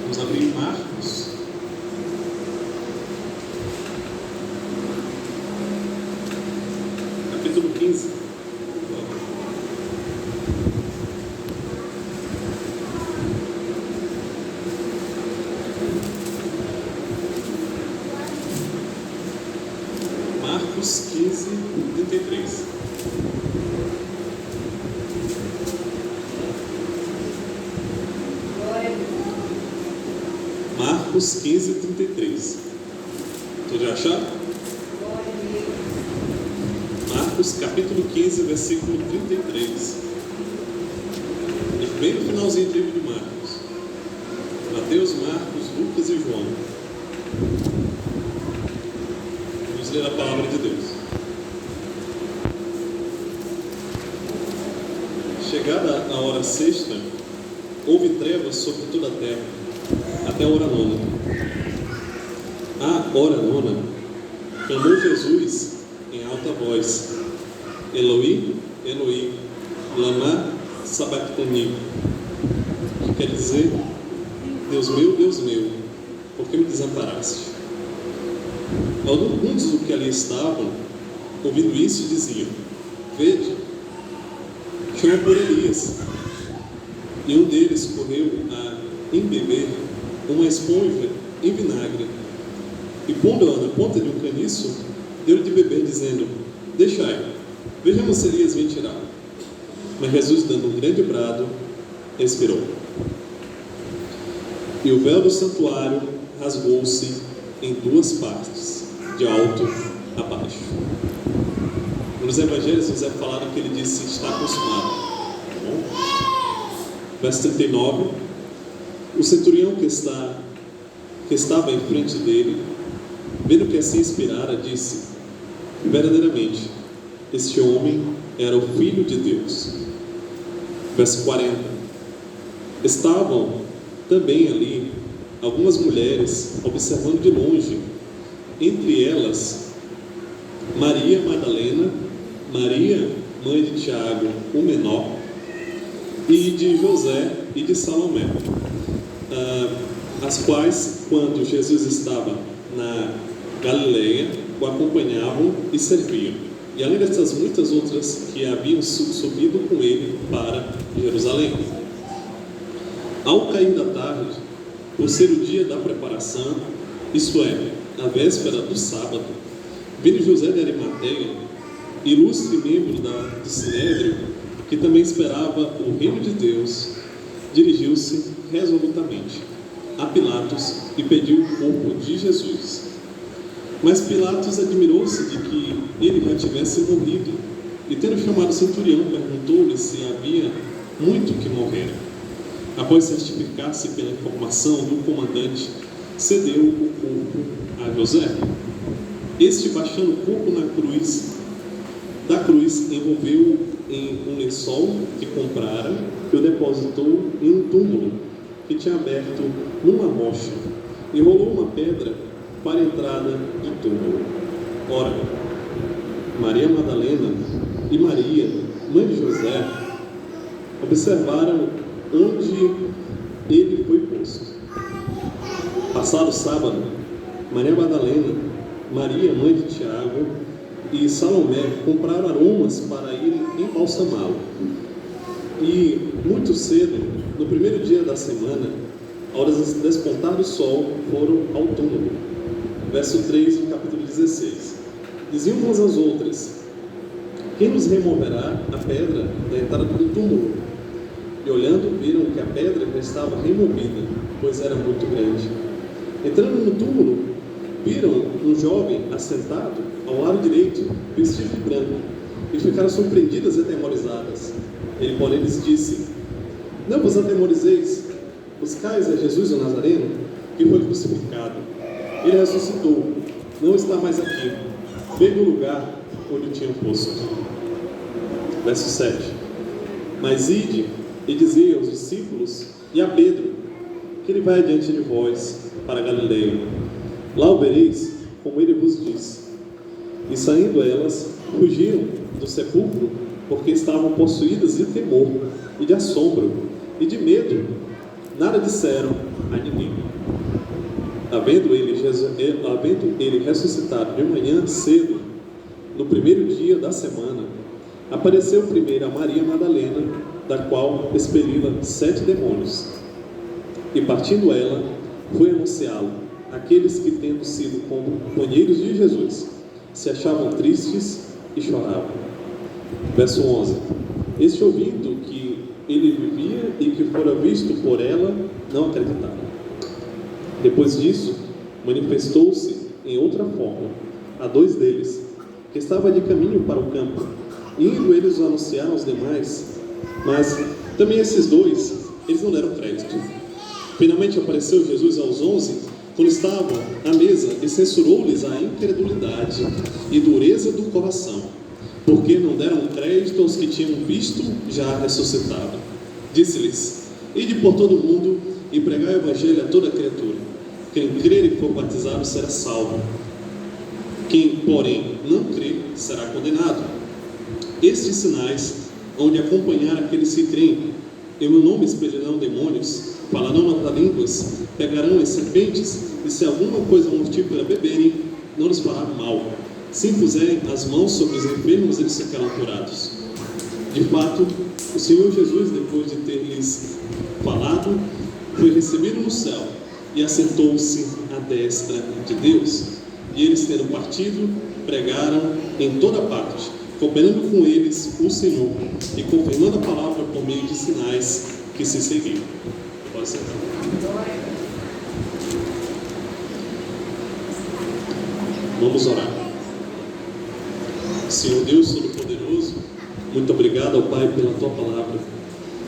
Vamos abrir Marcos. Capítulo 15. Marcos 15, 33. Marcos 15, 33. Todos já acharam? Marcos capítulo 15, versículo 33. Bem no finalzinho do livro de Marcos. Mateus, Marcos, Lucas e João. Vamos ler a palavra de Deus. Chegada a hora sexta, houve trevas sobre toda a terra, até a hora nona. À hora nona, clamou Jesus em alta voz: Eloi, Eloi, lama sabachthani, que quer dizer: Deus meu, por que me desamparaste? Alguns dos que ali estavam, ouvindo isso, diziam: Vede, chama por Elias. E um deles correu a embeber uma esponja em vinagre, e pondo-a na ponta de um caniço, deu-lhe de beber, dizendo: Deixai, vejamos se Elias vem tirá-lo. Mas Jesus, dando um grande brado, expirou. E o véu do santuário rasgou-se em duas partes, de alto a baixo. Nos evangelhos, José falaram que ele disse: está consumado. Tá bom? Verso 39. O centurião que estava em frente dele, vendo que assim expirara, disse: verdadeiramente, este homem era o Filho de Deus. Verso 40. Estavam também ali algumas mulheres observando de longe, entre elas Maria Madalena, Maria, mãe de Tiago, o menor, e de José e de Salomé, as quais, quando Jesus estava na Galileia, o acompanhavam e serviam. E além dessas muitas outras que haviam subido com ele para Jerusalém. Ao cair da tarde, por ser o dia da preparação, isto é, a véspera do sábado, vindo José de Arimateia, ilustre membro do Sinédrio, que também esperava o reino de Deus, dirigiu-se resolutamente a Pilatos e pediu o corpo de Jesus. Mas Pilatos admirou-se de que ele já tivesse morrido, e tendo chamado o centurião, perguntou-lhe se havia muito que morrera. Após certificar-se pela informação do comandante, cedeu o corpo a José. Este, baixando o corpo da cruz, envolveu-o em um lençol que comprara e o depositou em um túmulo que tinha aberto numa rocha, e rolou uma pedra para a entrada do túmulo. Ora, Maria Madalena e Maria, mãe de José, observaram onde ele foi posto. Passado o sábado, Maria Madalena, Maria, mãe de Tiago, e Salomé compraram aromas para irem embalsamá-lo. E muito cedo, no primeiro dia da semana, ao despontar do sol, foram ao túmulo. Verso 3 do capítulo 16. Diziam umas às outras: quem nos removerá a pedra da entrada do túmulo? E olhando, viram que a pedra já estava removida, pois era muito grande. Entrando no túmulo, viram um jovem assentado ao lado direito, vestido de branco, e ficaram surpreendidas e atemorizadas. Ele, porém, lhes disse: não vos atemorizeis, buscais a Jesus o Nazareno, que foi crucificado. Ele ressuscitou, não está mais aqui, veio do lugar onde o tinham posto. Verso 7. Mas ide e dizei aos discípulos e a Pedro que ele vai adiante de vós para Galileia. Lá o vereis, como ele vos disse. E saindo elas, fugiram do sepulcro, porque estavam possuídas de temor e de assombro e de medo. Nada disseram, a ninguém. Havendo ele ressuscitado de manhã cedo, no primeiro dia da semana, apareceu primeiro a Maria Madalena, da qual expeliu 7 demônios. E partindo ela, foi anunciá-lo àqueles que, tendo sido companheiros de Jesus, se achavam tristes e choravam. Verso 11. Este, ouvindo que ele vivia e que fora visto por ela, não acreditaram. Depois disso, manifestou-se em outra forma a 2 deles, que estava de caminho para o campo. Indo eles o anunciaram aos demais, mas também esses 2, eles não deram crédito. Finalmente apareceu Jesus aos 11, quando estavam à mesa, e censurou-lhes a incredulidade e dureza do coração, porque não deram crédito aos que tinham visto já ressuscitado. Disse-lhes: ide por todo o mundo e pregai o evangelho a toda criatura. Quem crer e for batizado será salvo. Quem, porém, não crer será condenado. Estes sinais hão de acompanhar aqueles que creem. Em meu nome expelirão demônios, falarão novas línguas, pegarão as serpentes, e se alguma coisa mortífera beberem, não lhes fará mal. Se impuserem as mãos sobre os enfermos, eles ficarão curados. De fato, o Senhor Jesus, depois de ter lhes falado, foi recebido no céu e assentou-se à destra de Deus. E eles, tendo partido, pregaram em toda parte, cooperando com eles o Senhor e confirmando a palavra por meio de sinais que se seguiam. Pode sentar. Vamos orar. Senhor Deus Todo-Poderoso, muito obrigado, ó Pai, pela Tua palavra.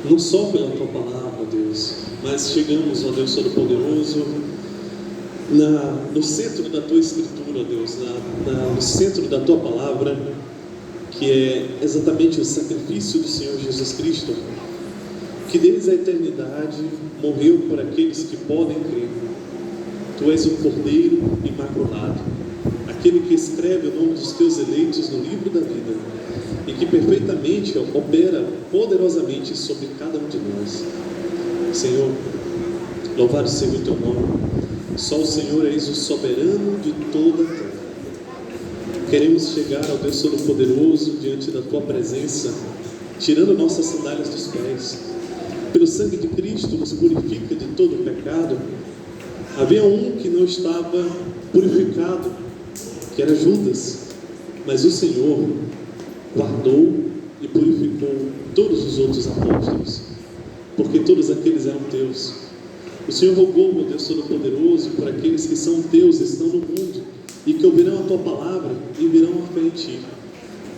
Não só pela Tua palavra, Deus, mas chegamos, ó Deus Todo-Poderoso, no centro da Tua Escritura, Deus, no centro da Tua palavra, que é exatamente o sacrifício do Senhor Jesus Cristo, que desde a eternidade morreu por aqueles que podem crer. Tu és o Cordeiro imaculado, aquele que escreve o nome dos Teus eleitos no livro da vida e que perfeitamente opera poderosamente sobre cada um de nós. Senhor, louvado seja o Teu nome. Só o Senhor és o soberano de toda a terra. Queremos chegar ao Deus Todo-Poderoso diante da Tua presença, tirando nossas sandálias dos pés. Pelo sangue de Cristo nos purifica de todo o pecado. Havia um que não estava purificado, que era Judas, mas o Senhor guardou e purificou todos os outros apóstolos, porque todos aqueles eram Teus. O Senhor rogou, meu Deus Todo-Poderoso, por aqueles que são Teus, estão no mundo, e que ouvirão a Tua palavra e virão a fé em Ti.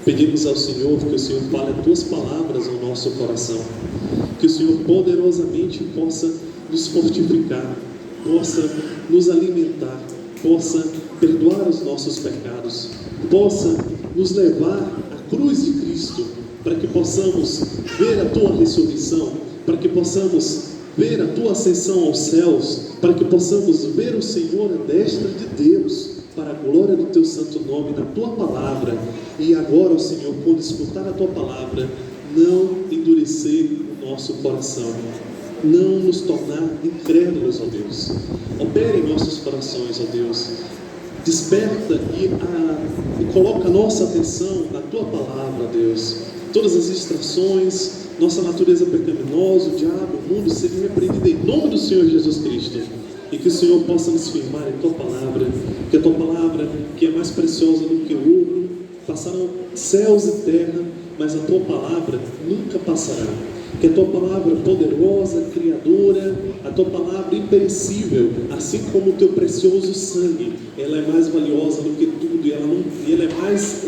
Pedimos ao Senhor que o Senhor fale as Tuas palavras ao nosso coração, que o Senhor poderosamente possa nos fortificar, possa nos alimentar, possa perdoar os nossos pecados, possa nos levar à cruz de Cristo, para que possamos ver a Tua ressurreição, para que possamos ver a Tua ascensão aos céus, para que possamos ver o Senhor à destra de Deus, para a glória do Teu santo nome, na Tua palavra. E agora, ó Senhor, quando escutar a Tua palavra, não endurecer o nosso coração, não nos tornar incrédulos, ó Deus. Opere em nossos corações, ó Deus. Desperta e coloca a nossa atenção na Tua palavra, Deus. Todas as distrações, nossa natureza pecaminosa, o diabo, o mundo, seja repreendido em nome do Senhor Jesus Cristo. E que o Senhor possa nos firmar em Tua palavra, que a Tua palavra, que é mais preciosa do que o ouro, passarão céus e terra, mas a Tua palavra nunca passará. Que a Tua palavra poderosa, criadora, a Tua palavra imperecível, assim como o Teu precioso sangue, ela é mais valiosa do que tudo, e ela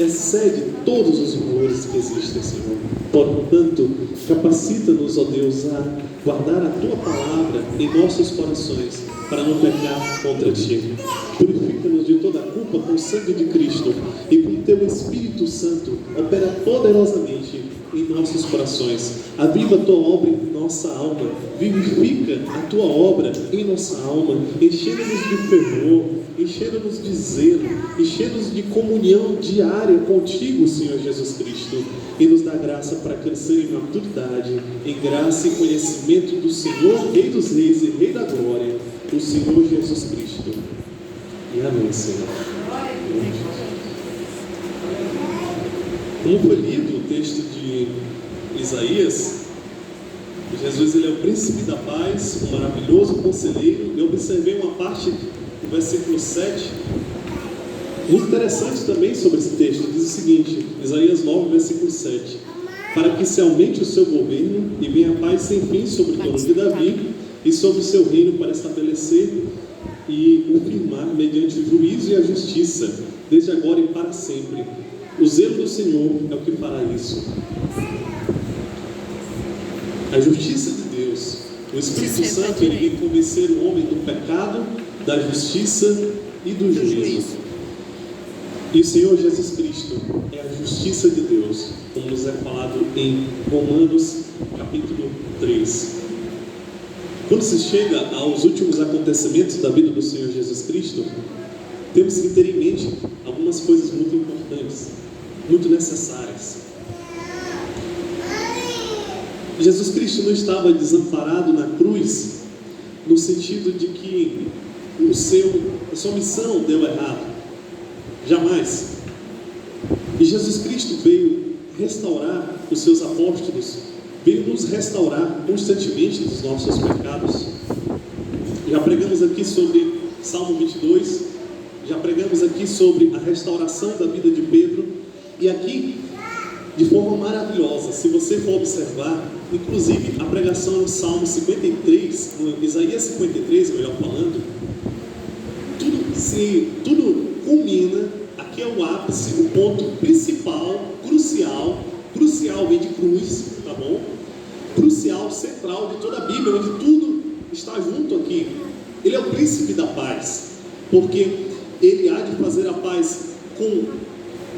excede todos os valores que existem, Senhor. Portanto, capacita-nos, ó Deus, a guardar a Tua palavra em nossos corações, para não pecar contra Ti. Purifica-nos de toda a culpa com o sangue de Cristo, e com Teu Espírito Santo opera poderosamente em nossos corações. Aviva a Tua obra em nossa alma, vivifica a Tua obra em nossa alma, enchendo-nos de fervor, enchendo-nos de zelo, enchendo-nos de comunhão diária contigo, Senhor Jesus Cristo, e nos dá graça para crescer em maturidade, em graça e conhecimento do Senhor, Rei dos Reis e Rei da Glória. Senhor Jesus Cristo. E amém, Senhor. Como foi lido o texto de Isaías, Jesus ele é o príncipe da paz, o maravilhoso conselheiro. Eu observei uma parte do versículo 7, muito interessante também sobre esse texto. Diz o seguinte, Isaías 9, versículo 7: para que se aumente o seu governo e venha a paz sem fim sobre o trono de Davi e sobre o seu reino, para estabelecer e o firmar mediante o juízo e a justiça, desde agora e para sempre. O zelo do Senhor é o que fará isso. A justiça de Deus, o Espírito Santo, ele vem convencer o homem do pecado, da justiça e do juízo. E o Senhor Jesus Cristo é a justiça de Deus, como nos é falado em Romanos capítulo 3. Quando se chega aos últimos acontecimentos da vida do Senhor Jesus Cristo, temos que ter em mente algumas coisas muito importantes, muito necessárias. Jesus Cristo não estava desamparado na cruz, no sentido de que a sua missão deu errado. Jamais. E Jesus Cristo veio restaurar os seus apóstolos, veio nos restaurar constantemente dos nossos pecados. Já pregamos aqui sobre Salmo 22, já pregamos aqui sobre a restauração da vida de Pedro, e aqui, de forma maravilhosa, se você for observar, inclusive a pregação no Salmo 53, no Isaías 53, melhor falando, tudo culmina, aqui é o ápice, o ponto principal, crucial vem de cruz, tá bom? Crucial, central de toda a Bíblia, onde tudo está junto aqui. Ele é o príncipe da paz, porque ele há de fazer a paz com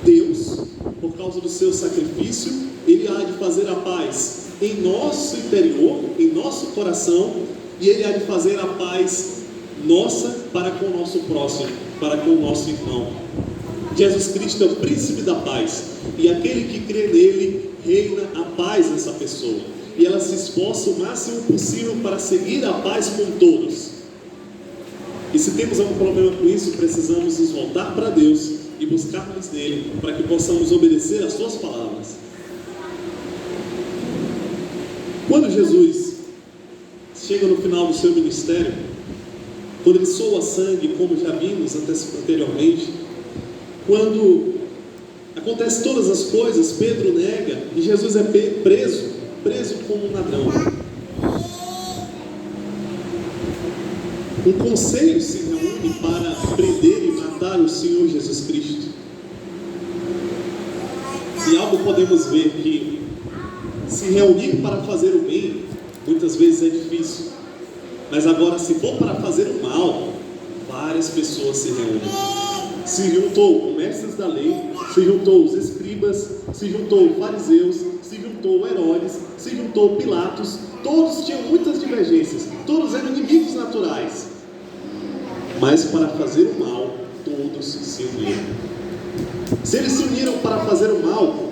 Deus, por causa do seu sacrifício. Ele há de fazer a paz em nosso interior, em nosso coração, e ele há de fazer a paz nossa para com o nosso próximo, para com o nosso irmão. Jesus Cristo é o príncipe da paz, e aquele que crê nele reina a paz nessa pessoa, e ela se esforça o máximo possível para seguir a paz com todos. E se temos algum problema com isso, precisamos nos voltar para Deus e buscarmos nele, para que possamos obedecer às suas palavras. Quando Jesus chega no final do seu ministério, quando ele soa sangue, como já vimos anteriormente, quando acontece todas as coisas, Pedro nega e Jesus é preso como um ladrão. Um conselho se reúne para prender e matar o Senhor Jesus Cristo. E algo podemos ver que se reunir para fazer o bem, muitas vezes é difícil. Mas agora, se for para fazer o mal, várias pessoas se reúnem. Se juntou mestres da lei, se juntou os escribas, se juntou fariseus, se juntou Herodes, se juntou Pilatos. Todos tinham muitas divergências, todos eram inimigos naturais. Mas para fazer o mal, todos se uniram. Se eles se uniram para fazer o mal,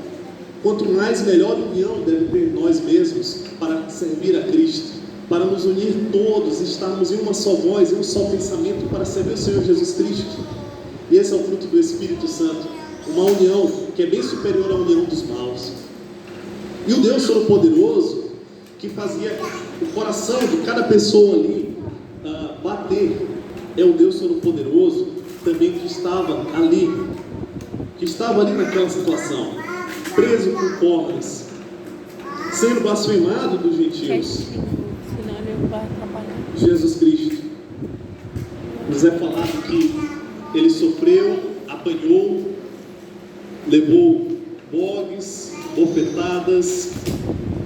quanto mais melhor união deve ter nós mesmos para servir a Cristo, para nos unir todos, estarmos em uma só voz, em um só pensamento, para servir o Senhor Jesus Cristo. E esse é o fruto do Espírito Santo, uma união que é bem superior à união dos maus. E o Deus Todo-Poderoso, que fazia o coração de cada pessoa ali bater, é o Deus Todo-Poderoso também que estava ali naquela situação, preso com cordas, sendo blasfemado dos gentios. Jesus Cristo, nos é falado que ele sofreu, apanhou, levou bogues, bofetadas,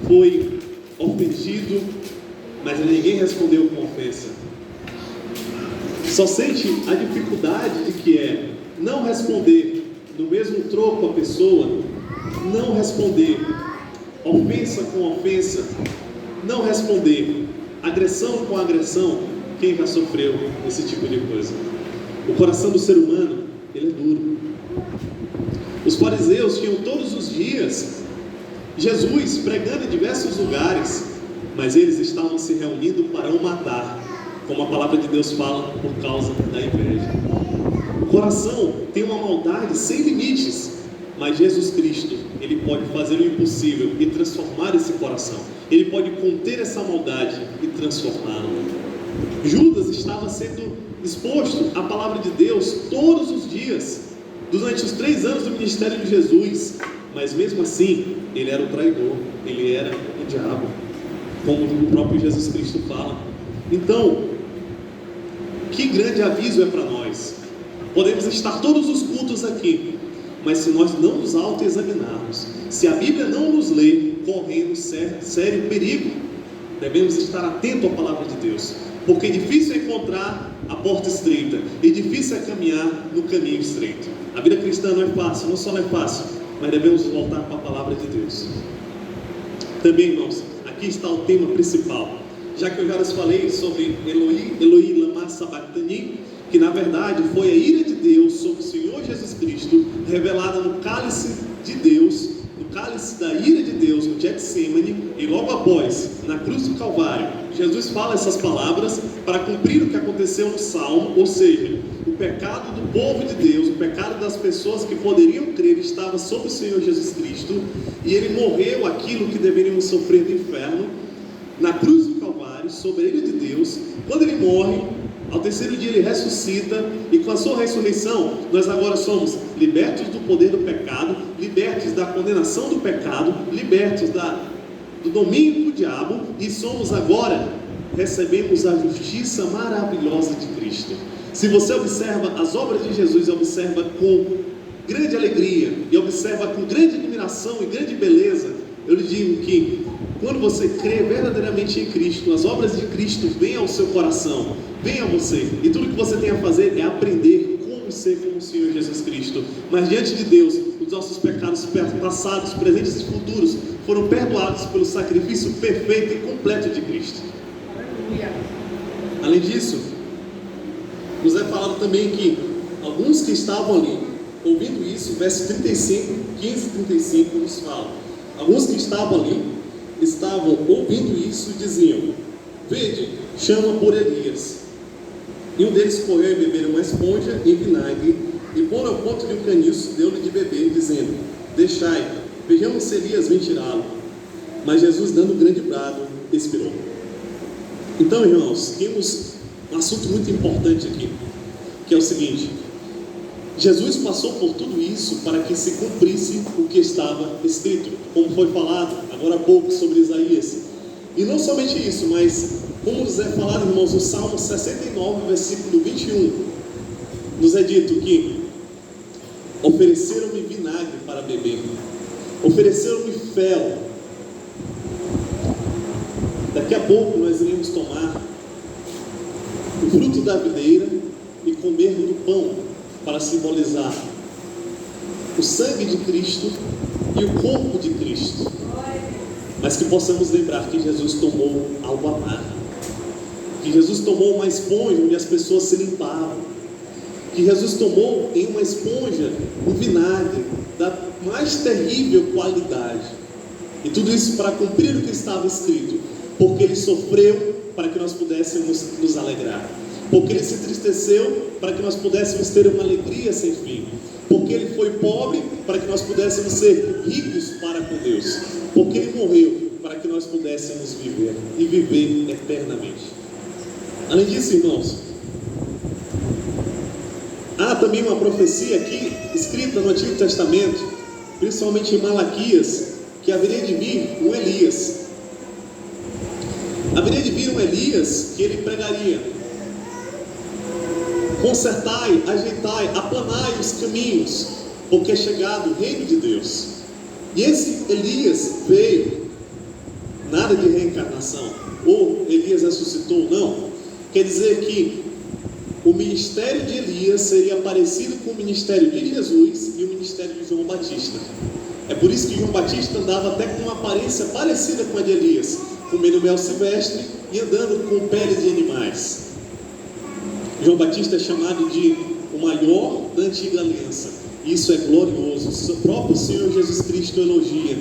foi ofendido, mas ninguém respondeu com ofensa. Só sente a dificuldade de que é não responder no mesmo troco a pessoa, não responder ofensa com ofensa, não responder agressão com agressão. Quem já sofreu esse tipo de coisa? O coração do ser humano, ele é duro. Os fariseus tinham todos os dias Jesus pregando em diversos lugares, mas eles estavam se reunindo para o matar. como a palavra de Deus fala, por causa da inveja. O coração tem uma maldade sem limites, mas Jesus Cristo, Ele pode fazer o impossível e transformar esse coração. Ele pode conter essa maldade e transformá-la. Judas estava sendo exposto à palavra de Deus todos os dias, durante os 3 anos do ministério de Jesus, mas mesmo assim, ele era o traidor, ele era o diabo, como o próprio Jesus Cristo fala. Então, que grande aviso é para nós. Podemos estar todos os cultos aqui, mas se nós não nos autoexaminarmos, se a Bíblia não nos lê, corremos sério perigo. Devemos estar atentos à palavra de Deus, porque é difícil encontrar a porta estreita e difícil é caminhar no caminho estreito. A vida cristã não é fácil, não só não é fácil, mas devemos voltar para a palavra de Deus. Também, irmãos, aqui está o tema principal. Já que eu já lhes falei sobre Eloi lama sabachthani, que na verdade foi a ira de Deus sobre o Senhor Jesus Cristo, revelada no cálice de Deus, no cálice da ira de Deus, no Getsemane, e logo após, na cruz do Calvário, Jesus fala essas palavras para cumprir o que aconteceu no Salmo, ou seja, o pecado do povo de Deus, o pecado das pessoas que poderiam crer estava sobre o Senhor Jesus Cristo, e Ele morreu aquilo que deveríamos sofrer do inferno, na cruz do Calvário, sobre a ira de Deus. Quando Ele morre, ao terceiro dia Ele ressuscita, e com a sua ressurreição, nós agora somos libertos do poder do pecado, libertos da condenação do pecado, libertos do domínio do diabo, e somos agora, recebemos a justiça maravilhosa de Cristo. Se você observa as obras de Jesus, observa com grande alegria, e observa com grande admiração e grande beleza, eu lhe digo que, quando você crê verdadeiramente em Cristo, as obras de Cristo vêm ao seu coração, vêm a você, e tudo que você tem a fazer é aprender como ser como o Senhor Jesus Cristo. Mas diante de Deus, os nossos pecados passados, presentes e futuros foram perdoados pelo sacrifício perfeito e completo de Cristo. Aleluia. Além disso, nos é falado também que alguns que estavam ali, ouvindo isso, verso 35, 15 e 35 nos fala, alguns que estavam ali, estavam ouvindo isso e diziam: vede, chama por Elias. E um deles correu e bebeu uma esponja em vinagre, e pondo ao ponto de um caniço, deu-lhe de beber, dizendo: deixai, vejamos se Elias vem tirá-lo. Mas Jesus, dando um grande brado, expirou. Então, irmãos, temos um assunto muito importante aqui, que é o seguinte: Jesus passou por tudo isso para que se cumprisse o que estava escrito, como foi falado agora há pouco sobre Isaías. E não somente isso, mas como nos é falado, irmãos, no Salmo 69, versículo 21, nos é dito que ofereceram-me vinagre para beber, ofereceram-me fel. Daqui a pouco nós iremos tomar o fruto da videira e comer do pão, para simbolizar o sangue de Cristo e o corpo de Cristo. Mas que possamos lembrar que Jesus tomou algo amargo, que Jesus tomou uma esponja onde as pessoas se limpavam, que Jesus tomou em uma esponja um vinagre da mais terrível qualidade, e tudo isso para cumprir o que estava escrito, porque Ele sofreu para que nós pudéssemos nos alegrar, porque Ele se entristeceu para que nós pudéssemos ter uma alegria sem fim, porque Ele foi pobre para que nós pudéssemos ser ricos para com Deus, porque Ele morreu para que nós pudéssemos viver e viver eternamente. Além disso, irmãos, há também uma profecia aqui escrita no Antigo Testamento, principalmente em Malaquias, que haveria de vir um Elias. Haveria de vir um Elias que ele pregaria: consertai, ajeitai, aplanai os caminhos, porque é chegado o reino de Deus. E esse Elias veio, nada de reencarnação, ou Elias ressuscitou, não. Quer dizer que o ministério de Elias seria parecido com o ministério de Jesus e o ministério de João Batista. É por isso que João Batista andava até com uma aparência parecida com a de Elias, comendo mel silvestre e andando com pele de animais. João Batista é chamado de o maior da antiga aliança. Isso é glorioso. O próprio Senhor Jesus Cristo elogia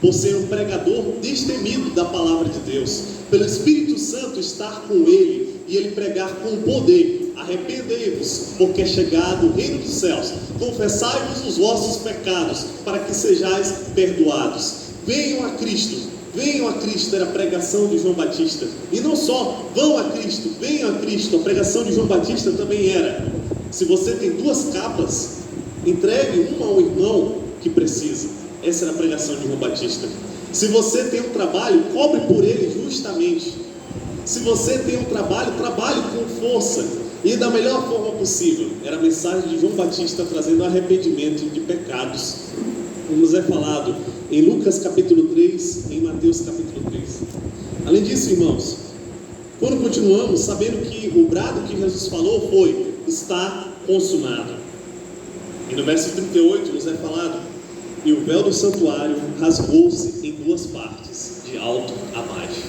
por ser um pregador destemido da palavra de Deus, pelo Espírito Santo estar com ele, e e ele pregar com poder: arrependei-vos, porque é chegado o reino dos céus, confessai-vos os vossos pecados, para que sejais perdoados. Venham a Cristo, venham a Cristo, era a pregação de João Batista. E não só, vão a Cristo, venham a Cristo, a pregação de João Batista também era: se você tem 2 capas, entregue uma ao irmão que precisa. Essa era a pregação de João Batista. Se você tem um trabalho, cobre por ele justamente. Se você tem um trabalho, trabalhe com força e da melhor forma possível. Era a mensagem de João Batista trazendo arrependimento de pecados, como nos é falado em Lucas capítulo 3, em Mateus capítulo 3. Além disso, irmãos, quando continuamos, sabendo que o brado que Jesus falou foi: está consumado. E no verso 38 nos é falado: e o véu do santuário rasgou-se em 2 partes, de alto a baixo.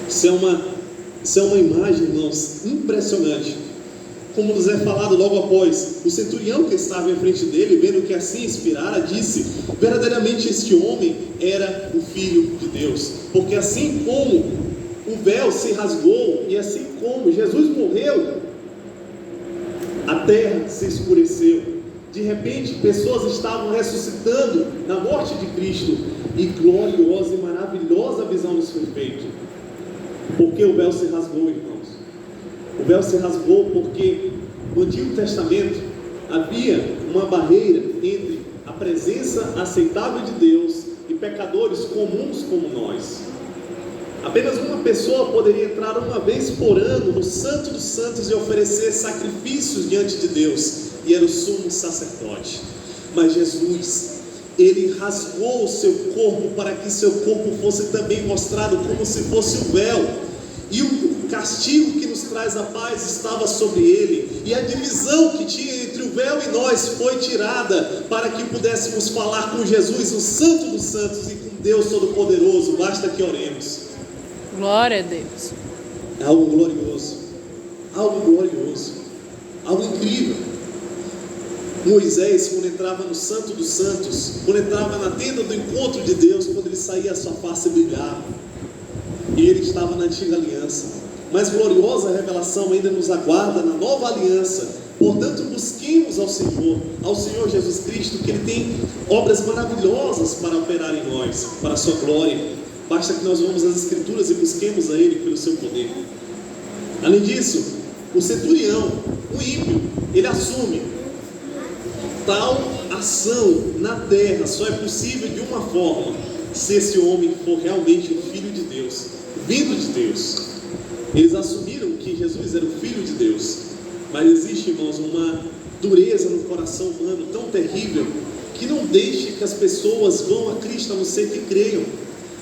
Isso é uma imagem, irmãos, impressionante. Como nos é falado logo após, o centurião que estava em frente dele, vendo que assim inspirara, disse: verdadeiramente este homem era o Filho de Deus. Porque assim como o véu se rasgou, e assim como Jesus morreu, a terra se escureceu. De repente, pessoas estavam ressuscitando na morte de Cristo, e gloriosa e maravilhosa visão nos foi feita. Porque o véu se rasgou, irmãos. O véu se rasgou porque no Antigo Testamento havia uma barreira entre a presença aceitável de Deus e pecadores comuns como nós. Apenas uma pessoa poderia entrar uma vez por ano no Santo dos Santos e oferecer sacrifícios diante de Deus, e era o sumo sacerdote. Mas Jesus, ele rasgou o seu corpo para que seu corpo fosse também mostrado como se fosse o véu, e o castigo que nos traz a paz estava sobre ele, e a divisão que tinha entre o véu e nós foi tirada, para que pudéssemos falar com Jesus, o Santo dos Santos, e com Deus Todo-Poderoso. Basta que oremos. Glória a Deus. É algo glorioso, algo incrível. Moisés, quando entrava no Santo dos Santos, quando entrava na tenda do encontro de Deus, quando ele saía, a sua face brilhava, e ele estava na antiga aliança. Mas gloriosa revelação ainda nos aguarda na nova aliança. Portanto, busquemos ao Senhor Jesus Cristo, que Ele tem obras maravilhosas para operar em nós, para a sua glória. Basta que nós vamos às Escrituras e busquemos a Ele pelo seu poder. Além disso, o centurião, o ímpio, ele assume: tal ação na terra só é possível de uma forma: se esse homem for realmente o Filho de Deus, vindo de Deus. Eles assumiram que Jesus era o Filho de Deus, mas existe, irmãos, uma dureza no coração humano tão terrível, que não deixe que as pessoas vão a Cristo, a não ser que creiam,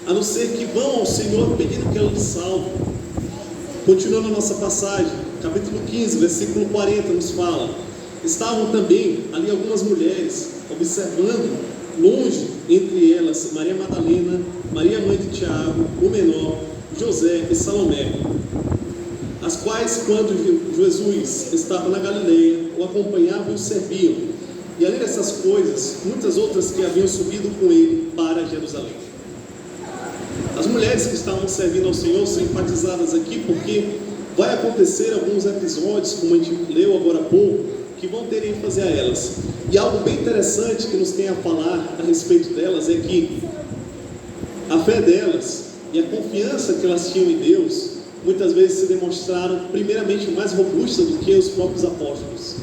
a não ser que vão ao Senhor pedindo que Ele lhes salve. Continuando a nossa passagem, capítulo 15, versículo 40, nos fala: estavam também ali algumas mulheres, observando longe, entre elas Maria Madalena, Maria mãe de Tiago, o menor, José e Salomé, as quais, quando Jesus estava na Galileia, o acompanhavam e o serviam. E além dessas coisas, muitas outras que haviam subido com ele para Jerusalém. As mulheres que estavam servindo ao Senhor são enfatizadas aqui porque vai acontecer alguns episódios, como a gente leu agora há pouco, que vão ter ênfase a elas. E algo bem interessante que nos tem a falar a respeito delas é que a fé delas e a confiança que elas tinham em Deus muitas vezes se demonstraram primeiramente mais robustas do que os próprios apóstolos,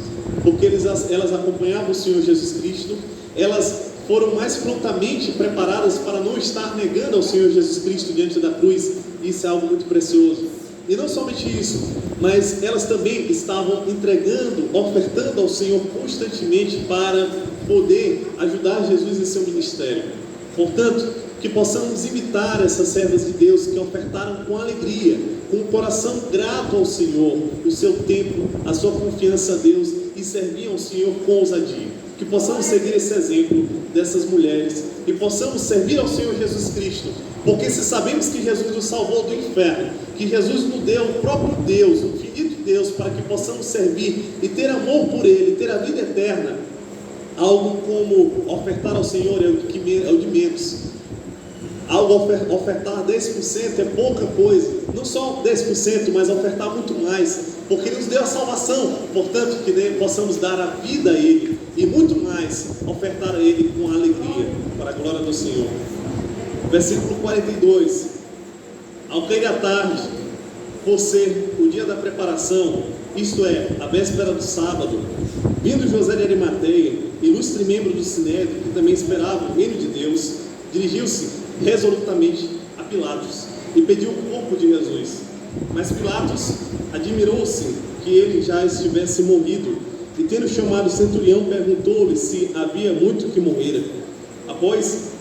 porque elas acompanhavam o Senhor Jesus Cristo, elas foram mais prontamente preparadas para não estar negando ao Senhor Jesus Cristo diante da cruz. Isso é algo muito precioso. E não somente isso, mas elas também estavam entregando, ofertando ao Senhor constantemente para poder ajudar Jesus em seu ministério. Portanto, que possamos imitar essas servas de Deus que ofertaram com alegria, com o coração grato ao Senhor, o seu tempo, a sua confiança a Deus, e serviam ao Senhor com ousadia. Que possamos seguir esse exemplo dessas mulheres e possamos servir ao Senhor Jesus Cristo, porque se sabemos que Jesus nos salvou do inferno, que Jesus nos deu o próprio Deus, o infinito Deus, para que possamos servir e ter amor por Ele, ter a vida eterna, algo como ofertar ao Senhor é o de menos. Ofertar 10% é pouca coisa. Não só 10%, mas ofertar muito mais, porque Ele nos deu a salvação. Portanto, que possamos dar a vida a Ele e muito mais, ofertar a Ele com alegria, para a glória do Senhor. Versículo 42. Ao cair da tarde, por ser o dia da preparação, isto é, a véspera do sábado, vindo José de Arimateia, ilustre membro do Sinédrio, que também esperava o reino de Deus, dirigiu-se resolutamente a Pilatos e pediu o corpo de Jesus. Mas Pilatos admirou-se que ele já estivesse morrido, e tendo chamado o centurião, perguntou-lhe se havia muito que morrera. Após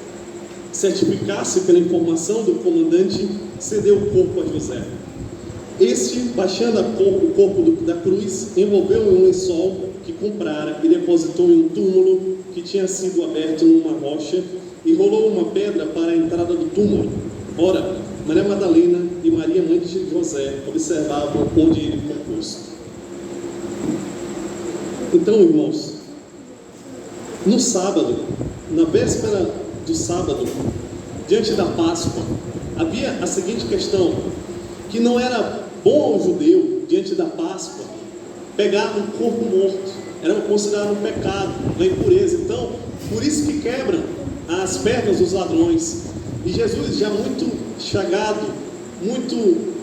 certificar-se pela informação do comandante, cedeu o corpo a José. Este, baixando o corpo da cruz, envolveu em um lençol que comprara e depositou em um túmulo que tinha sido aberto numa rocha, e rolou uma pedra para a entrada do túmulo. Ora, Maria Madalena e Maria, mãe de José, observavam onde ele foi posto. Então, irmãos, no sábado, na véspera do sábado, diante da Páscoa, havia a seguinte questão: que não era bom ao judeu, diante da Páscoa, pegar um corpo morto, era considerado um pecado, uma impureza. Então, por isso que quebram as pernas dos ladrões. E Jesus, já muito chagado,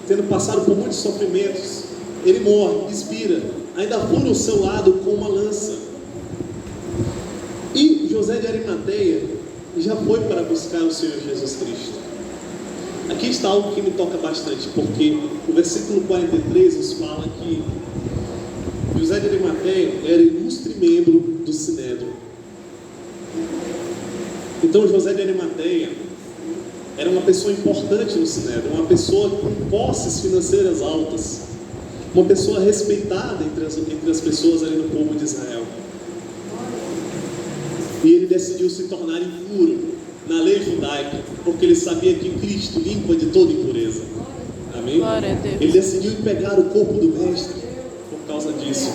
tendo passado por muitos sofrimentos, ele morre, expira, ainda fura o seu lado com uma lança. E José de Arimateia já foi para buscar o Senhor Jesus Cristo. Aqui está algo que me toca bastante, porque o versículo 43 nos fala que José de Arimateia era ilustre membro do Sinédrio. Então José de Arimateia era uma pessoa importante no Sinédrio, uma pessoa com posses financeiras altas, uma pessoa respeitada entre as pessoas ali no povo de Israel. E ele decidiu se tornar impuro na lei judaica, porque ele sabia que Cristo limpa de toda impureza. Amém? Glória a Deus. Ele decidiu pegar o corpo do mestre por causa disso.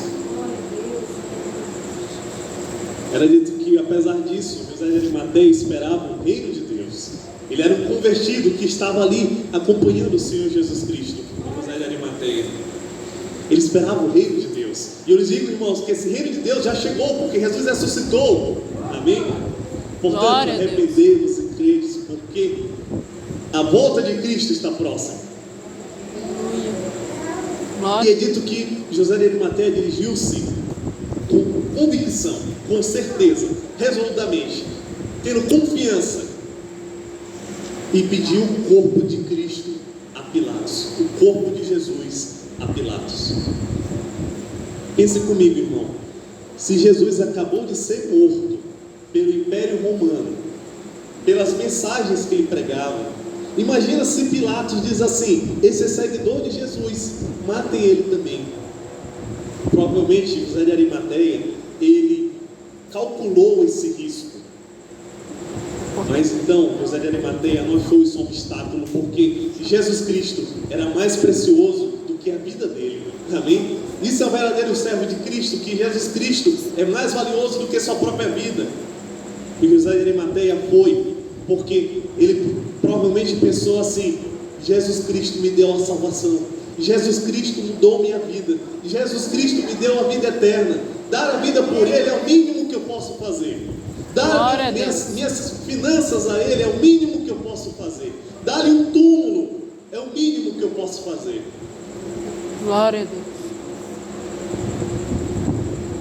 Era dito que, apesar disso, José de Arimateia esperava o reino de Deus. Ele era um convertido que estava ali acompanhando o Senhor Jesus Cristo. José de Arimateia, ele esperava o reino de Deus. E eu lhes digo, irmãos, que esse reino de Deus já chegou, porque Jesus ressuscitou. Amém? Portanto, arrependei-vos e credes, porque a volta de Cristo está próxima. E é dito que José de Arimateia dirigiu-se com convicção, com certeza, resolutamente, tendo confiança, e pediu o corpo de Cristo a Pilatos, o corpo de Jesus a Pilatos. Pense comigo, irmão. Se Jesus acabou de ser morto pelo Império Romano, pelas mensagens que ele pregava, imagina se Pilatos diz assim: esse é seguidor de Jesus, matem ele também. Provavelmente José de Arimateia, ele calculou esse risco. Mas então José de Arimateia não achou isso um obstáculo, porque Jesus Cristo era mais precioso do que a vida dele. Amém? Isso é o verdadeiro servo de Cristo, que Jesus Cristo é mais valioso do que sua própria vida. E José de Arimateia foi, porque ele provavelmente pensou assim: Jesus Cristo me deu a salvação, Jesus Cristo mudou minha vida, Jesus Cristo me deu a vida eterna. Dar a vida por Ele é o mínimo que eu posso fazer. Dar minhas finanças a Ele é o mínimo que eu posso fazer. Dar-lhe um túmulo é o mínimo que eu posso fazer. Glória a Deus.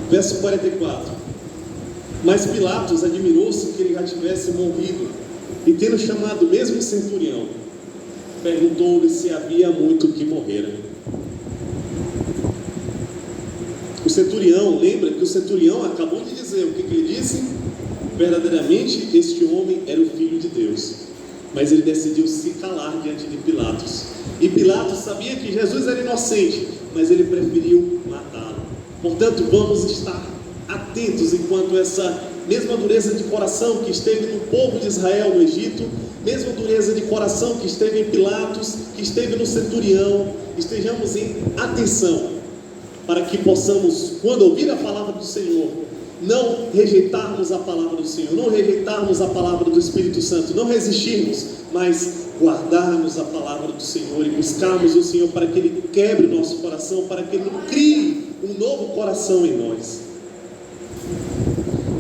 Verso 44. Mas Pilatos admirou-se que ele já tivesse morrido, e tendo chamado mesmo o centurião, perguntou-lhe se havia muito que morrera. O centurião, lembra que o centurião acabou de dizer, o que ele disse? Verdadeiramente este homem era o Filho de Deus. Mas ele decidiu se calar diante de Pilatos. E Pilatos sabia que Jesus era inocente, mas ele preferiu matá-lo. Portanto, vamos estar atentos enquanto essa mesma dureza de coração que esteve no povo de Israel no Egito, mesma dureza de coração que esteve em Pilatos, que esteve no centurião, estejamos em atenção, para que possamos, quando ouvir a palavra do Senhor, não rejeitarmos a palavra do Senhor, não rejeitarmos a palavra do Espírito Santo, não resistirmos, mas guardarmos a palavra do Senhor e buscarmos o Senhor para que Ele quebre o nosso coração, para que Ele crie um novo coração em nós.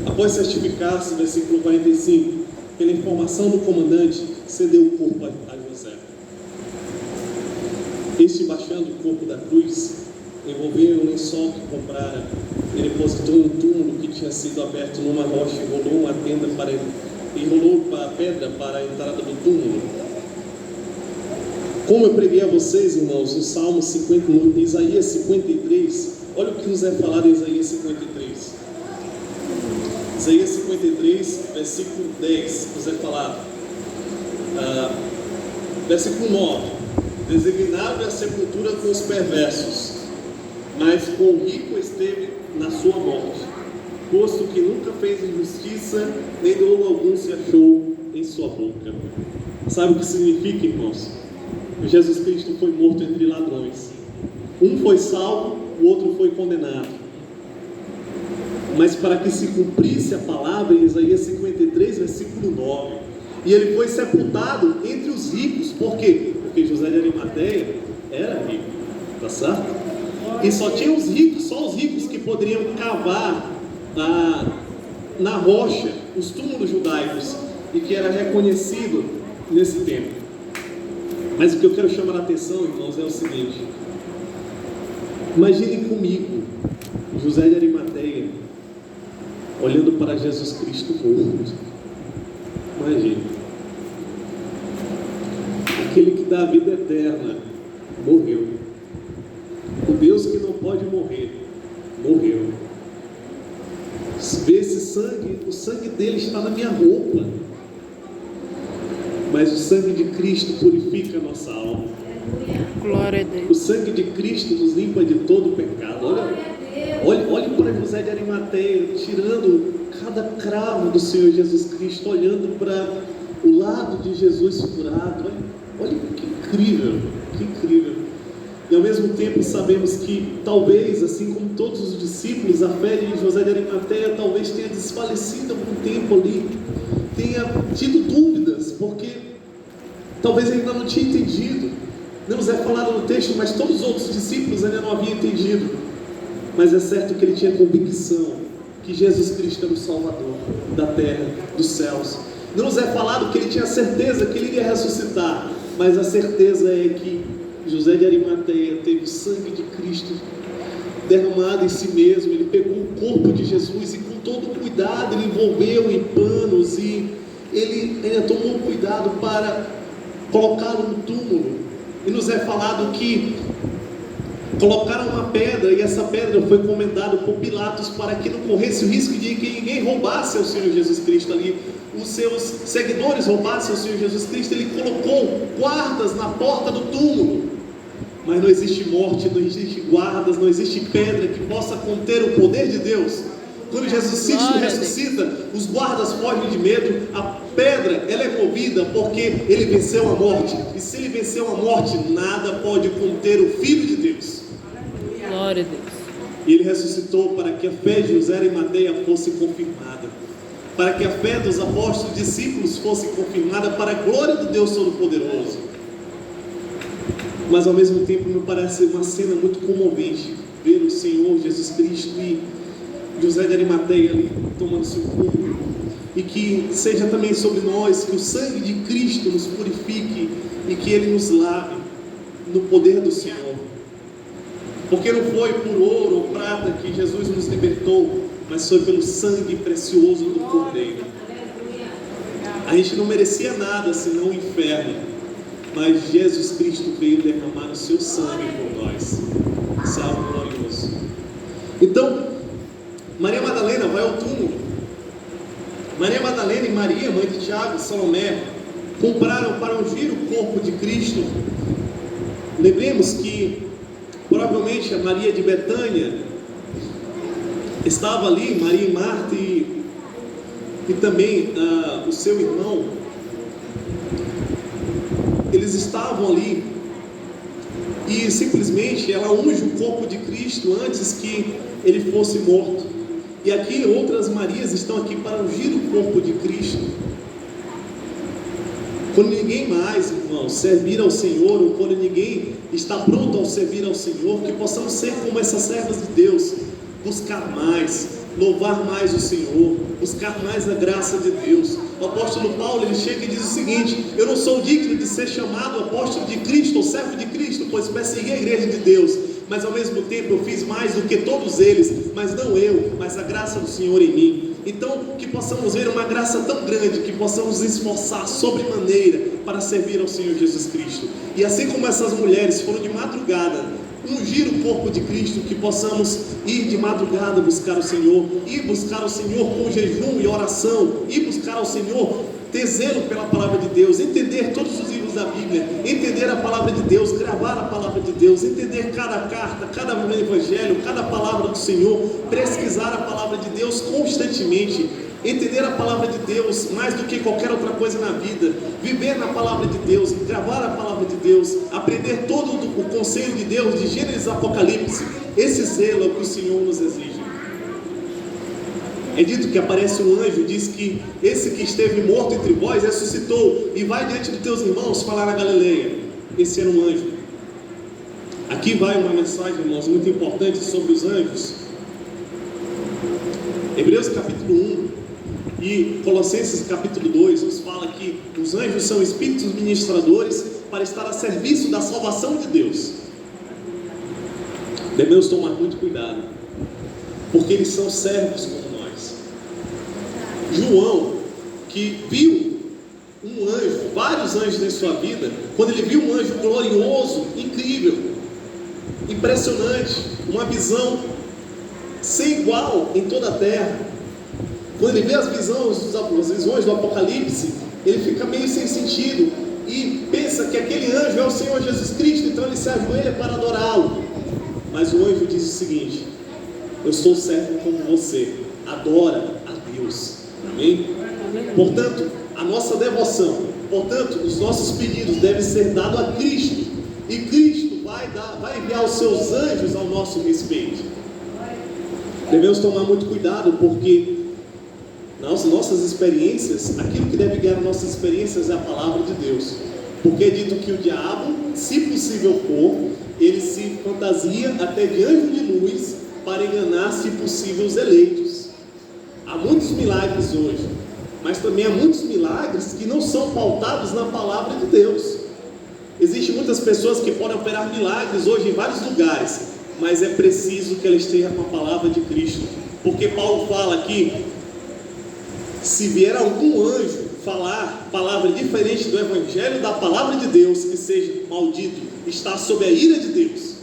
Após certificar-se, versículo 45, pela informação do comandante, cedeu o corpo a José. Este, baixando o corpo da cruz, envolveu um lençol que comprara, ele depositou um túmulo que tinha sido aberto numa rocha e rolou uma tenda para ele, e rolou a pedra para a entrada do túmulo. Como eu preguei a vocês, irmãos, no Salmo 50, no Isaías 53, olha o que nos é falado em Isaías 53. Isaías 53, versículo 10, nos é falado, versículo 9: designaram a sepultura com os perversos, mas com o rico esteve na sua morte, posto que nunca fez injustiça, nem dolo algum se achou em sua boca. Sabe o que significa, irmãos? Que Jesus Cristo foi morto entre ladrões. Um foi salvo, o outro foi condenado. Mas para que se cumprisse a palavra em Isaías 53, versículo 9, e ele foi sepultado entre os ricos. Por quê? Porque José de Arimateia era rico, tá certo? E só tinha os ricos, só os ricos que poderiam cavar na rocha os túmulos judaicos, e que era reconhecido nesse tempo. Mas o que eu quero chamar a atenção, irmãos, é o seguinte: imaginem comigo José de Arimateia olhando para Jesus Cristo morto. Imagine, aquele que dá a vida eterna morreu. O Deus que não pode morrer morreu. Vê esse sangue, o sangue dele está na minha roupa, mas o sangue de Cristo purifica a nossa alma. Glória a Deus. O sangue de Cristo nos limpa de todo o pecado. Olhe para José de Arimateia, tirando cada cravo do Senhor Jesus Cristo, olhando para o lado de Jesus furado. Olha que incrível, que incrível. E ao mesmo tempo sabemos que talvez, assim como todos os discípulos, a fé de José de Arimateia talvez tenha desfalecido algum tempo ali, tenha tido dúvidas, porque talvez ele ainda não tinha entendido. Não nos é falado no texto, mas todos os outros discípulos ainda não haviam entendido. Mas é certo que ele tinha convicção que Jesus Cristo era o Salvador da terra, dos céus. Não nos é falado que ele tinha certeza que ele iria ressuscitar, mas a certeza é que José de Arimateia teve o sangue de Cristo derramado em si mesmo. Ele pegou o corpo de Jesus e com todo cuidado ele envolveu em panos, e ele ainda tomou cuidado para colocá-lo no túmulo. E nos é falado que colocaram uma pedra, e essa pedra foi encomendada por Pilatos para que não corresse o risco de que ninguém roubasse ao Senhor Jesus Cristo ali, os seus seguidores roubassem ao Senhor Jesus Cristo. Ele colocou guardas na porta do túmulo. Mas não existe morte, não existe guardas, não existe pedra que possa conter o poder de Deus. Quando Jesus Cristo ressuscita, os guardas fogem de medo. A pedra, ela é movida porque ele venceu a morte. E se ele venceu a morte, nada pode conter o Filho de Deus. Glória a Deus. E ele ressuscitou para que a fé de José de Arimateia fosse confirmada, para que a fé dos apóstolos e discípulos fosse confirmada, para a glória do Deus Todo-Poderoso. Mas ao mesmo tempo me parece uma cena muito comovente ver o Senhor Jesus Cristo e José de Arimateia ali tomando seu corpo, e que seja também sobre nós, que o sangue de Cristo nos purifique e que Ele nos lave no poder do Senhor, porque não foi por ouro ou prata que Jesus nos libertou, mas foi pelo sangue precioso do Cordeiro. A gente não merecia nada senão o inferno, mas Jesus Cristo veio derramar o seu sangue por nós. Isso é algo glorioso. Então, Maria Madalena vai ao túmulo. Maria Madalena e Maria, mãe de Tiago e Salomé, compraram para ungir o corpo de Cristo. Lembremos que provavelmente a Maria de Betânia estava ali, Maria e Marta, e também o seu irmão. Eles estavam ali, e simplesmente ela unge o corpo de Cristo antes que ele fosse morto. E aqui outras Marias estão aqui para ungir o corpo de Cristo. Quando ninguém mais, irmãos, servir ao Senhor, ou quando ninguém está pronto ao servir ao Senhor, que possamos ser como essas servas de Deus, buscar mais, louvar mais o Senhor, buscar mais a graça de Deus. O apóstolo Paulo, ele chega e diz o seguinte: eu não sou digno de ser chamado apóstolo de Cristo ou servo de Cristo, pois persegui a igreja de Deus, mas ao mesmo tempo eu fiz mais do que todos eles, mas não eu, mas a graça do Senhor em mim. Então, que possamos ver uma graça tão grande, que possamos nos esforçar sobremaneira para servir ao Senhor Jesus Cristo. E assim como essas mulheres foram de madrugada ungir o corpo de Cristo, que possamos ir de madrugada buscar o Senhor, ir buscar o Senhor com jejum e oração, ir buscar ao Senhor, ter zelo pela palavra de Deus, entender todos os livros da Bíblia, entender a palavra de Deus, gravar a palavra de Deus, entender cada carta, cada evangelho, cada palavra do Senhor, pesquisar a palavra de Deus constantemente, entender a palavra de Deus mais do que qualquer outra coisa na vida, viver na palavra de Deus, gravar a palavra de Deus, aprender todo o conselho de Deus, de Gênesis a Apocalipse. Esse zelo é o que o Senhor nos exige. É dito que aparece um anjo, diz que esse que esteve morto entre vós ressuscitou e vai diante dos teus irmãos falar na Galileia. Esse era um anjo. Aqui vai uma mensagem, irmãos, muito importante sobre os anjos. Hebreus capítulo 1 e Colossenses capítulo 2 nos fala que os anjos são espíritos ministradores para estar a serviço da salvação de Deus. Devemos tomar muito cuidado, porque eles são servos como nós. João, que viu um anjo, vários anjos em sua vida, quando ele viu um anjo glorioso, incrível, impressionante, uma visão sem igual em toda a terra, quando ele vê as visões do Apocalipse, ele fica meio sem sentido e pensa que aquele anjo é o Senhor Jesus Cristo, então ele se ajoelha para adorá-lo. Mas o anjo diz o seguinte: eu sou servo como você, adora a Deus. Amém? Portanto, a nossa devoção, portanto, os nossos pedidos devem ser dados a Cristo, e Cristo vai enviar os seus anjos ao nosso respeito. Devemos tomar muito cuidado, porque nas nossas experiências, aquilo que deve guiar nossas experiências é a palavra de Deus. Porque é dito que o diabo, se possível for, ele se fantasia até de anjo de luz para enganar, se possível, os eleitos. Há muitos milagres hoje, mas também há muitos milagres que não são pautados na palavra de Deus. Existem muitas pessoas que podem operar milagres hoje em vários lugares, mas é preciso que ela esteja com a palavra de Cristo. Porque Paulo fala aqui: se vier algum anjo falar palavra diferente do evangelho da palavra de Deus, que seja maldito, está sob a ira de Deus.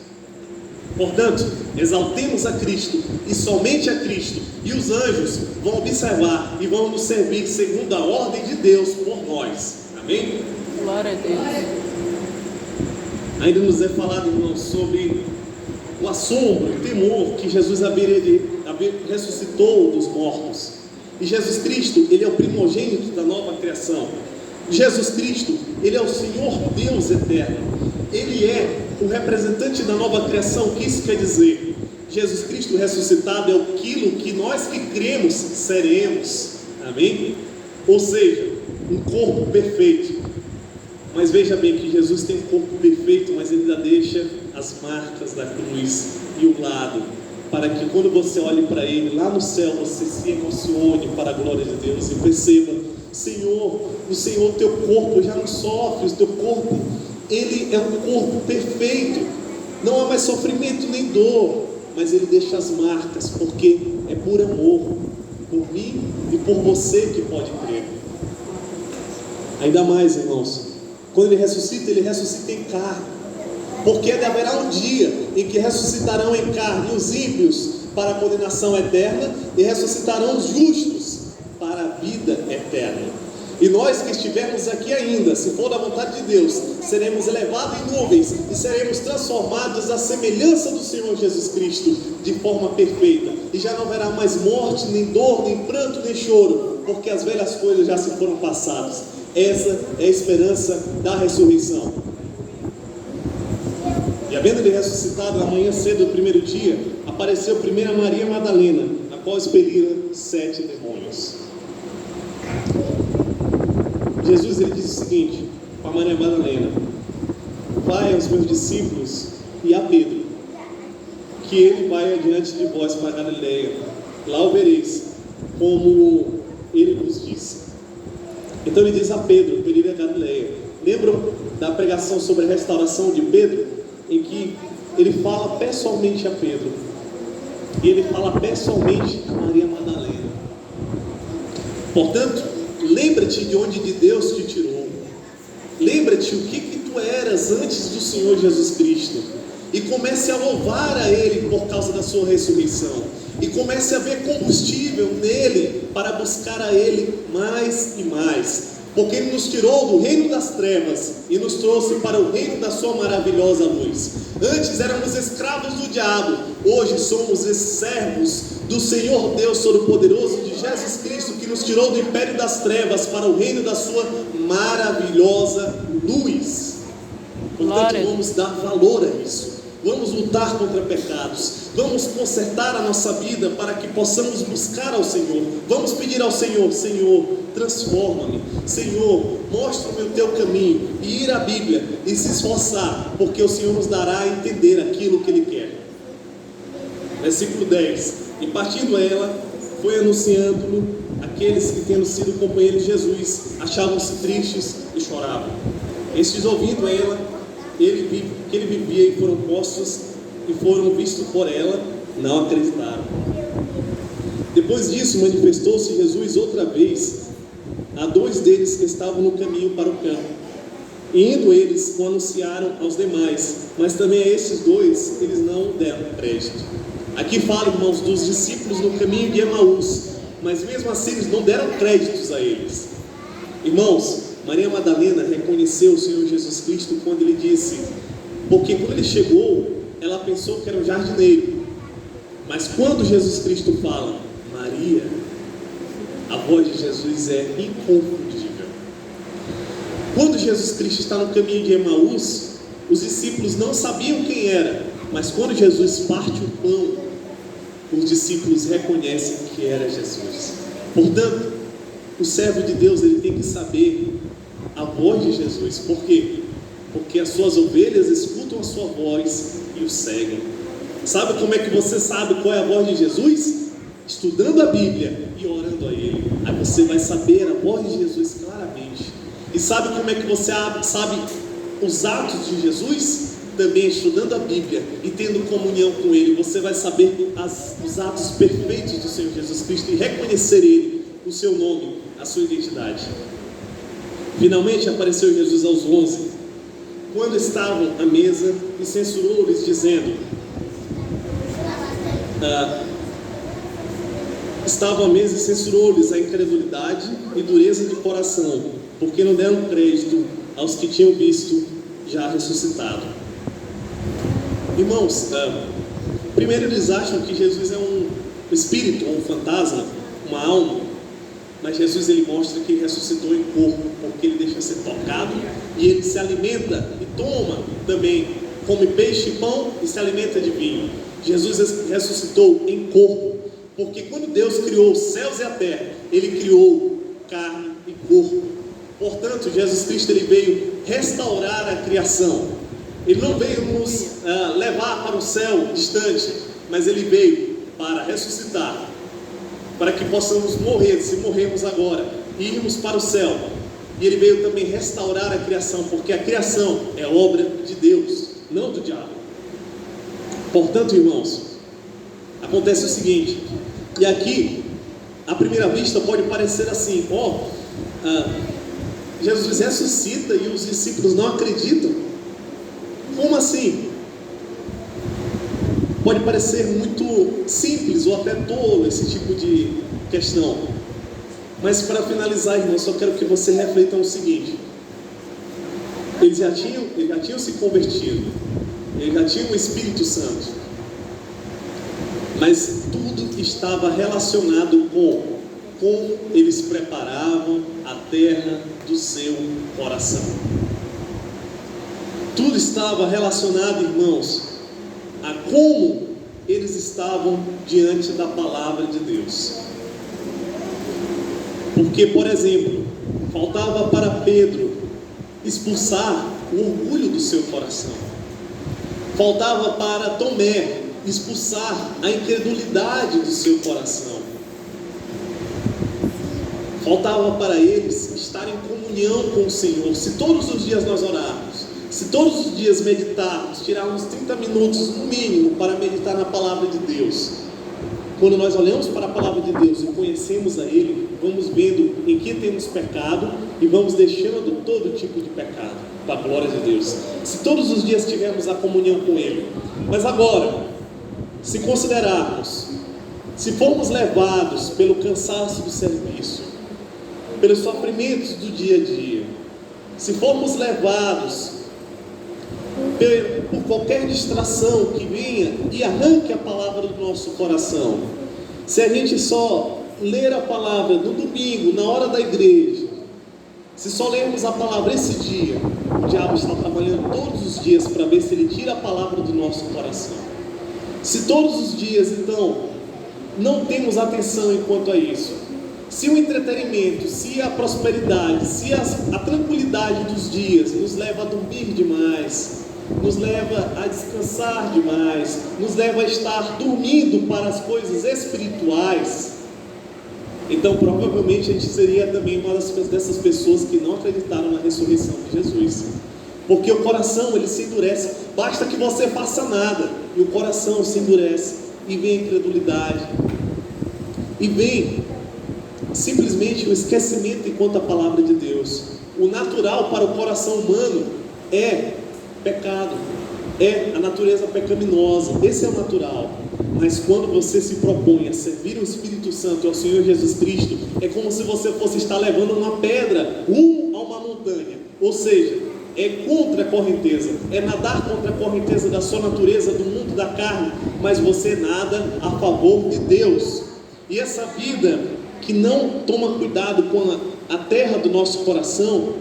Portanto, exaltemos a Cristo e somente a Cristo, e os anjos vão observar e vão nos servir segundo a ordem de Deus por nós. Amém? Glória a Deus. Ainda nos é falado, irmãos, sobre o assombro, o temor que Jesus ressuscitou dos mortos. E Jesus Cristo, ele é o primogênito da nova criação. Jesus Cristo, ele é o Senhor Deus eterno. Ele é o representante da nova criação. O que isso quer dizer? Jesus Cristo ressuscitado é aquilo que nós que cremos seremos. Amém? Ou seja, um corpo perfeito. Mas veja bem que Jesus tem um corpo perfeito, mas ele ainda deixa as marcas da cruz e o lado, para que quando você olhe para ele lá no céu, você se emocione para a glória de Deus e perceba: Senhor, o Senhor, teu corpo já não sofre, o teu corpo, ele é um corpo perfeito, não há mais sofrimento nem dor, mas ele deixa as marcas, porque é por amor, por mim e por você que pode crer. Ainda mais, irmãos, quando ele ressuscita em carne, porque haverá um dia em que ressuscitarão em carne os ímpios para a condenação eterna e ressuscitarão os justos para a vida eterna. E nós que estivermos aqui ainda, se for da vontade de Deus, seremos elevados em nuvens e seremos transformados à semelhança do Senhor Jesus Cristo de forma perfeita. E já não haverá mais morte, nem dor, nem pranto, nem choro, porque as velhas coisas já se foram passadas. Essa é a esperança da ressurreição. E havendo ele ressuscitado, na manhã cedo do primeiro dia, apareceu primeiro a Maria Madalena, na qual expelira 7 demônios. Jesus ele disse o seguinte para Maria Madalena: vai aos meus discípulos e a Pedro, que ele vai adiante de vós para Galileia, lá o vereis, como ele vos disse. Então ele diz a Pedro para ir a Galileia. Lembram da pregação sobre a restauração de Pedro, em que ele fala pessoalmente a Pedro, e ele fala pessoalmente a Maria Madalena. Portanto, lembra-te de onde de Deus te tirou. Lembra-te o que tu eras antes do Senhor Jesus Cristo, e comece a louvar a Ele por causa da sua ressurreição, e comece a ver combustível nele para buscar a Ele mais e mais, porque Ele nos tirou do reino das trevas e nos trouxe para o reino da sua maravilhosa luz. Antes éramos escravos do diabo, hoje somos servos do Senhor Deus Todo-Poderoso, de Jesus Cristo, que nos tirou do império das trevas para o reino da sua maravilhosa luz. Portanto, vamos dar valor a isso. Vamos lutar contra pecados. Vamos consertar a nossa vida para que possamos buscar ao Senhor. Vamos pedir ao Senhor: Senhor, transforma-me. Senhor, mostra-me o teu caminho. E ir à Bíblia e se esforçar, porque o Senhor nos dará a entender aquilo que Ele quer. Versículo 10. E partindo ela, foi anunciando aqueles que, tendo sido companheiros de Jesus, achavam-se tristes e choravam. Estes, ouvindo ela, que ele vivia, e foram postos e foram vistos por ela, não acreditaram. Depois disso, manifestou-se Jesus outra vez a 2 deles que estavam no caminho para o campo. E indo eles, o anunciaram aos demais, mas também a esses 2 eles não deram crédito. Aqui fala, irmãos, dos discípulos no caminho de Emaús, mas mesmo assim eles não deram créditos a eles. Irmãos, Maria Madalena reconheceu o Senhor Jesus Cristo quando ele disse, porque quando ele chegou, ela pensou que era um jardineiro, mas quando Jesus Cristo fala Maria, a voz de Jesus é inconfundível. Quando Jesus Cristo está no caminho de Emaús, os discípulos não sabiam quem era, mas quando Jesus parte o pão, os discípulos reconhecem que era Jesus. Portanto, o servo de Deus ele tem que saber a voz de Jesus. Por quê? Porque as suas ovelhas escutam a sua voz e o seguem. Sabe como é que você sabe qual é a voz de Jesus? Estudando a Bíblia e orando a Ele. Aí você vai saber a voz de Jesus claramente. E sabe como é que você sabe os atos de Jesus? Também estudando a Bíblia e tendo comunhão com Ele. Você vai saber os atos perfeitos do Senhor Jesus Cristo e reconhecer Ele, o seu nome, a sua identidade. Finalmente apareceu Jesus aos 11, quando estavam à mesa, e censurou-lhes, dizendo: estavam à mesa e censurou-lhes a incredulidade e dureza de coração, porque não deram crédito aos que tinham visto já ressuscitado. Irmãos, primeiro eles acham que Jesus é um espírito, um fantasma, uma alma, mas Jesus ele mostra que ele ressuscitou em corpo, porque ele deixa ser tocado e ele se alimenta e toma também, come peixe e pão e se alimenta de vinho. Jesus ressuscitou em corpo, porque quando Deus criou os céus e a terra, Ele criou carne e corpo. Portanto, Jesus Cristo ele veio restaurar a criação. Ele não veio nos levar para o céu distante, mas Ele veio para ressuscitar, para que possamos morrer, se morrermos agora, e irmos para o céu. E Ele veio também restaurar a criação, porque a criação é obra de Deus, não do diabo. Portanto, irmãos, acontece o seguinte, e aqui, à primeira vista, pode parecer assim: Jesus ressuscita e os discípulos não acreditam. Como assim? Pode parecer muito simples ou até tolo esse tipo de questão. Mas para finalizar, irmãos, só quero que você reflita o seguinte: eles já tinham se convertido, eles já tinham o Espírito Santo, mas tudo estava relacionado com como eles preparavam a terra do seu coração. Tudo estava relacionado, irmãos, a como eles estavam diante da palavra de Deus. Porque, por exemplo, faltava para Pedro expulsar o orgulho do seu coração. Faltava para Tomé expulsar a incredulidade do seu coração. Faltava para eles estar em comunhão com o Senhor. Se todos os dias nós orarmos, se todos os dias meditarmos, tirarmos 30 minutos no mínimo para meditar na palavra de Deus, quando nós olhamos para a palavra de Deus e conhecemos a Ele, vamos vendo em que temos pecado e vamos deixando todo tipo de pecado, para a glória de Deus. Se todos os dias tivermos a comunhão com Ele. Mas agora, se considerarmos, se formos levados pelo cansaço do serviço, pelos sofrimentos do dia a dia, se formos levados por qualquer distração que venha e arranque a palavra do nosso coração, se a gente só ler a palavra no domingo, na hora da igreja, se só lermos a palavra esse dia, o diabo está trabalhando todos os dias para ver se ele tira a palavra do nosso coração. Se todos os dias, então, não temos atenção enquanto a isso, se o entretenimento, se a prosperidade, se a tranquilidade dos dias nos leva a dormir demais, nos leva a descansar demais, nos leva a estar dormindo para as coisas espirituais, então provavelmente a gente seria também uma dessas pessoas que não acreditaram na ressurreição de Jesus. Porque o coração, ele se endurece, basta que você faça nada e o coração se endurece, e vem a incredulidade, e vem simplesmente o esquecimento enquanto a palavra de Deus. O natural para o coração humano é pecado, é a natureza pecaminosa, esse é o natural. Mas quando você se propõe a servir o Espírito Santo e ao Senhor Jesus Cristo, é como se você fosse estar levando uma pedra rumo a uma montanha, ou seja, é contra a correnteza, é nadar contra a correnteza da sua natureza, do mundo da carne, mas você nada a favor de Deus. E essa vida que não toma cuidado com a terra do nosso coração,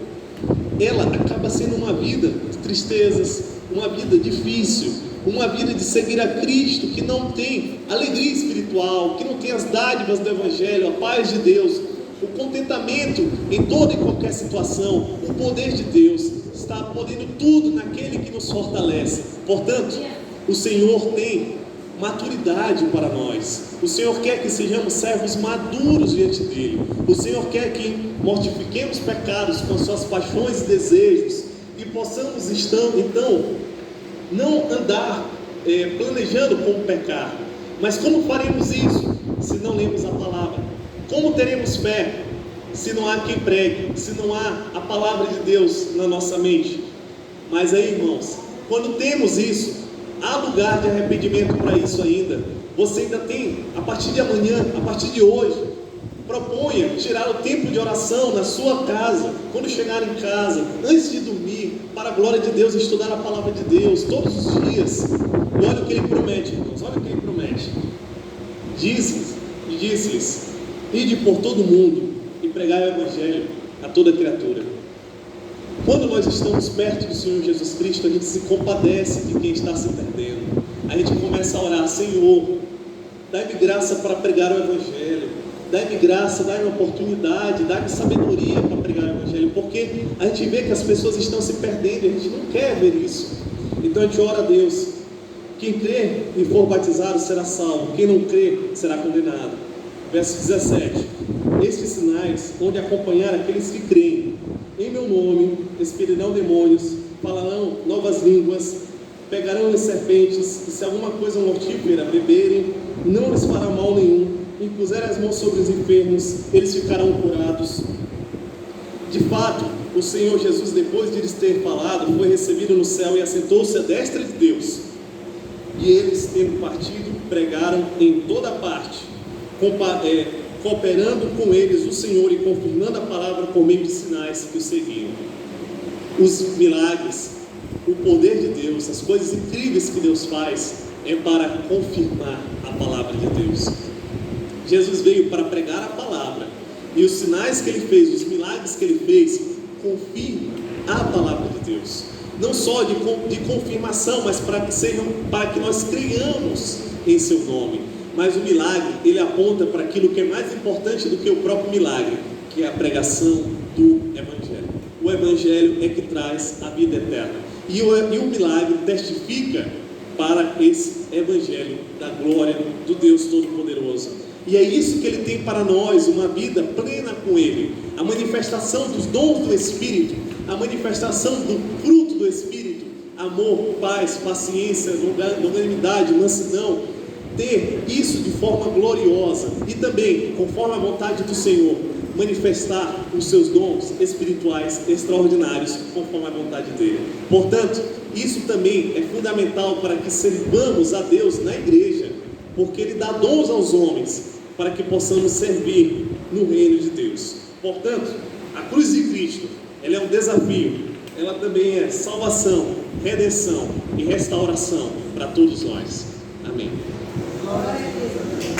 ela acaba sendo uma vida de tristezas, uma vida difícil, uma vida de seguir a Cristo, que não tem alegria espiritual, que não tem as dádivas do Evangelho, a paz de Deus, o contentamento em toda e qualquer situação, o poder de Deus, está podendo tudo naquele que nos fortalece. Portanto, o Senhor tem maturidade para nós. O Senhor quer que sejamos servos maduros diante dele. O Senhor quer que mortifiquemos pecados com suas paixões e desejos e possamos então não andar planejando como pecar. Mas como faremos isso se não lemos a palavra? Como teremos fé se não há quem pregue, se não há a palavra de Deus na nossa mente? Mas aí, irmãos, quando temos isso, há lugar de arrependimento para isso ainda. Você ainda tem, a partir de amanhã, a partir de hoje, proponha tirar o tempo de oração na sua casa, quando chegar em casa, antes de dormir, para a glória de Deus, estudar a palavra de Deus todos os dias. E olha o que ele promete, irmãos, olha o que ele promete. Disse-lhes: ide por todo mundo e pregai o Evangelho a toda criatura. Quando nós estamos perto do Senhor Jesus Cristo, a gente se compadece de quem está se perdendo. A gente começa a orar: Senhor, dai-me graça para pregar o Evangelho, dai-me graça, dai-me oportunidade, dai-me sabedoria para pregar o Evangelho, porque a gente vê que as pessoas estão se perdendo e a gente não quer ver isso. Então a gente ora a Deus: quem crer e for batizado será salvo, quem não crer será condenado. Verso 17: estes sinais hão de acompanhar aqueles que creem. Em meu nome expelirão demônios, falarão novas línguas, pegarão as serpentes, e se alguma coisa mortífera beberem, não lhes fará mal nenhum, e puserem as mãos sobre os enfermos, eles ficarão curados. De fato, o Senhor Jesus, depois de lhes ter falado, foi recebido no céu e assentou-se à destra de Deus. E eles, tendo partido, pregaram em toda parte, cooperando com eles o Senhor e confirmando a palavra por meio de sinais que o seguiam. Os milagres, o poder de Deus, as coisas incríveis que Deus faz, é para confirmar a palavra de Deus. Jesus veio para pregar a palavra, e os sinais que ele fez, os milagres que ele fez, confirmam a palavra de Deus. Não só de confirmação, mas para que nós creiamos em seu nome. Mas o milagre, ele aponta para aquilo que é mais importante do que o próprio milagre, que é a pregação do Evangelho. O Evangelho é que traz a vida eterna. E o milagre testifica para esse Evangelho da glória do Deus Todo-Poderoso. E é isso que Ele tem para nós, uma vida plena com Ele. A manifestação dos dons do Espírito, a manifestação do fruto do Espírito, amor, paz, paciência, longanimidade, mansidão. Ter isso de forma gloriosa e também, conforme a vontade do Senhor, manifestar os seus dons espirituais extraordinários conforme a vontade dele. Portanto, isso também é fundamental para que servamos a Deus na igreja, porque Ele dá dons aos homens para que possamos servir no reino de Deus. Portanto, a cruz de Cristo, ela é um desafio, ela também é salvação, redenção e restauração para todos nós. Amém.